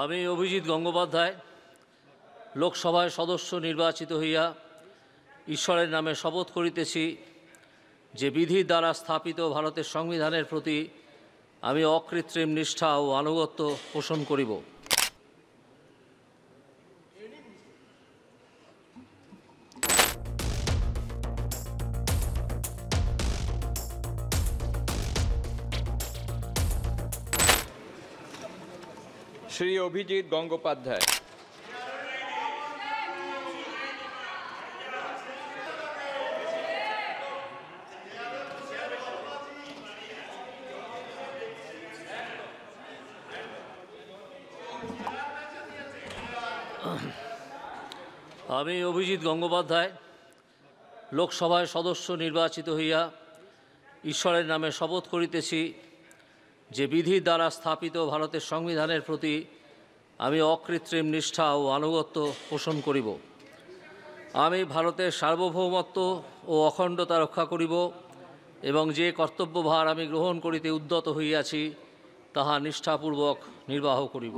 আমি অভিজিৎ গঙ্গোপাধ্যায় লোকসভায় সদস্য নির্বাচিত হইয়া ঈশ্বরের নামে শপথ করিতেছি যে বিধির দ্বারা স্থাপিত ভারতের সংবিধানের প্রতি আমি অকৃত্রিম নিষ্ঠা ও আনুগত্য পোষণ করিব। শ্রী অভিজিৎ গঙ্গোপাধ্যায়। আমি অভিজিৎ গঙ্গোপাধ্যায় লোকসভায় সদস্য নির্বাচিত হইয়া ঈশ্বরের নামে শপথ করিতেছি যে বিধির দ্বারা স্থাপিত ভারতের সংবিধানের প্রতি আমি অকৃত্রিম নিষ্ঠা ও আনুগত্য পোষণ করিব। আমি ভারতের সার্বভৌমত্ব ও অখণ্ডতা রক্ষা করিব এবং যে কর্তব্যভার আমি গ্রহণ করিতে উদ্যত হইয়াছি তাহা নিষ্ঠাপূর্বক নির্বাহ করিব।